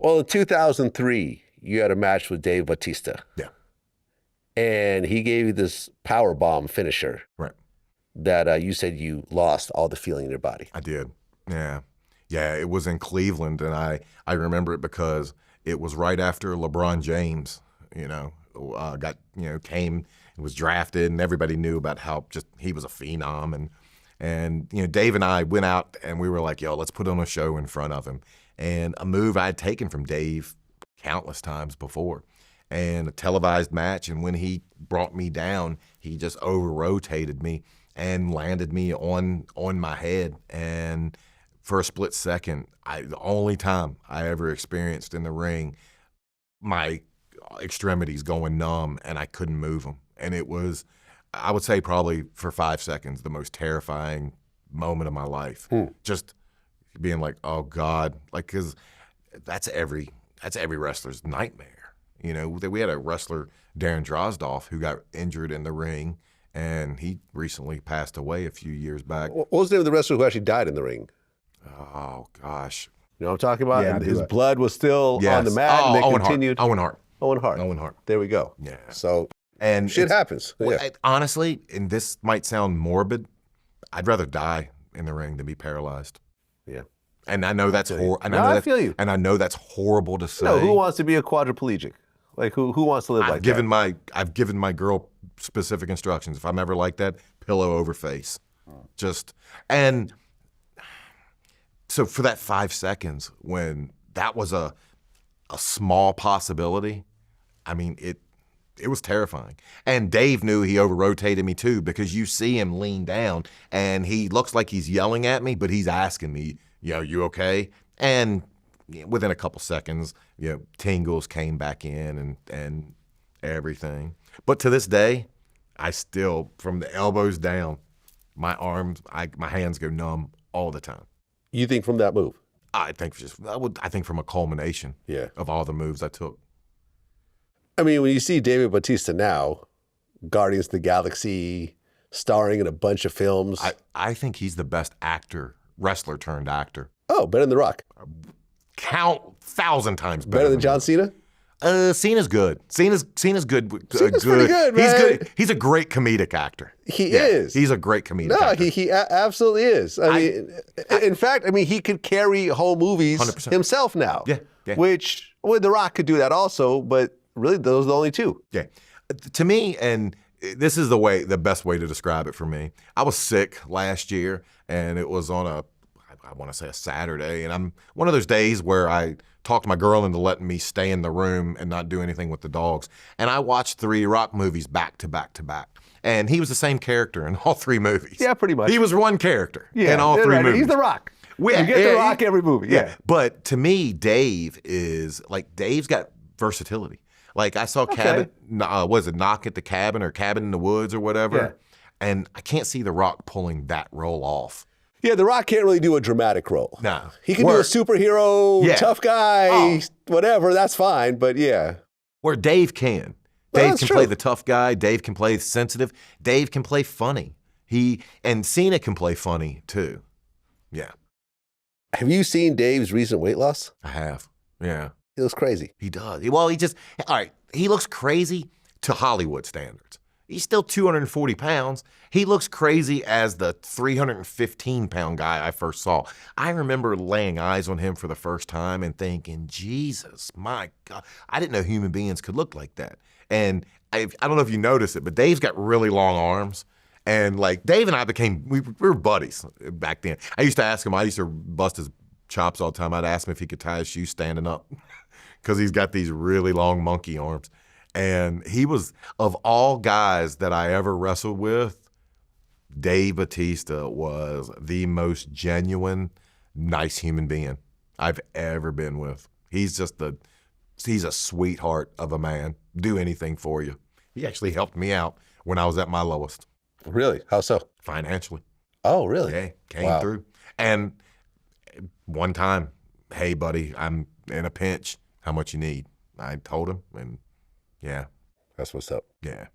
Well, in 2003, you had a match with Dave Bautista. Yeah. And he gave you this power bomb finisher. Right. That you said you lost all the feeling in your body. I did. Yeah. Yeah, it was in Cleveland, and I remember it because it was right after LeBron James, came and was drafted, and everybody knew about how just he was a phenom. And Dave and I went out, and we were like, yo, let's put on a show in front of him. And a move I had taken from Dave countless times before, and a televised match, and when he brought me down, he just over-rotated me and landed me on my head. And for a split second, the only time I ever experienced in the ring, my extremities going numb and I couldn't move them. And it was, I would say probably for 5 seconds, the most terrifying moment of my life. Just being like, oh God, like, cause that's every wrestler's nightmare. We had a wrestler, Darren Drozdoff, who got injured in the ring, and he recently passed away a few years back. What was the name of the wrestler who actually died in the ring? Oh, gosh. You know what I'm talking about? Yeah, and his blood was still on the mat, and they continued. Owen Hart. Owen Hart. There we go. Yeah. So, and shit happens. Yeah. Honestly, and this might sound morbid, I'd rather die in the ring than be paralyzed. Yeah. And I know that's horrible. I feel you. And I know that's horrible to say. No, who wants to be a quadriplegic? Like, who wants to live like that? I've given my girl specific instructions. If I'm ever like that, pillow over face. And so for that 5 seconds, when that was a small possibility, I mean, it was terrifying. And Dave knew he over-rotated me too, because you see him lean down and he looks like he's yelling at me, but he's asking me, you okay? And within a couple seconds, tingles came back in and everything. But to this day, I still, from the elbows down, my arms, my hands go numb all the time. You think from that move? I think from a culmination of all the moves I took. I mean, when you see David Bautista now, Guardians of the Galaxy, starring in a bunch of films. I think he's the best wrestler turned actor. Oh, better than The Rock. Count 1,000 times better. Better than John Cena? Cena's good. Cena's good. Cena's pretty good, man. He's good. He's a great comedic actor. He is. He's a great comedic actor. No, he absolutely is. I mean, in fact, he could carry whole movies 100%. himself now. Yeah. Which, The Rock could do that also, but really those are the only two. Yeah. To me, and this is the best way to describe it for me. I was sick last year, and it was on I want to say a Saturday, and I'm one of those days where I talked my girl into letting me stay in the room and not do anything with the dogs. And I watched 3 Rock movies back to back to back. And he was the same character in all 3 movies. Yeah, pretty much. He was one character in all 3 movies. He's The Rock. You get The Rock every movie. Yeah. But to me, Dave's got versatility. Like I saw Knock at the Cabin or Cabin in the Woods or whatever. Yeah. And I can't see The Rock pulling that role off. Yeah, The Rock can't really do a dramatic role. No. He can do a superhero, tough guy, whatever, that's fine, but yeah. Where Dave can. Dave can play the tough guy. Dave can play sensitive. Dave can play funny. And Cena can play funny too. Yeah. Have you seen Dave's recent weight loss? I have. Yeah. He looks crazy. He does. Well, he looks crazy to Hollywood standards. He's still 240 pounds. He looks crazy as the 315-pound guy I first saw. I remember laying eyes on him for the first time and thinking, Jesus, my God. I didn't know human beings could look like that. And I don't know if you noticed it, but Dave's got really long arms. And like Dave and I we were buddies back then. I used to bust his chops all the time. I'd ask him if he could tie his shoes standing up because he's got these really long monkey arms. And he was, of all guys that I ever wrestled with, Dave Bautista was the most genuine, nice human being I've ever been with. He's a sweetheart of a man. Do anything for you. He actually helped me out when I was at my lowest. Really? How so? Financially. Oh, really? Yeah, came through. And one time, hey, buddy, I'm in a pinch. How much you need? I told him, and yeah. That's what's up. Yeah.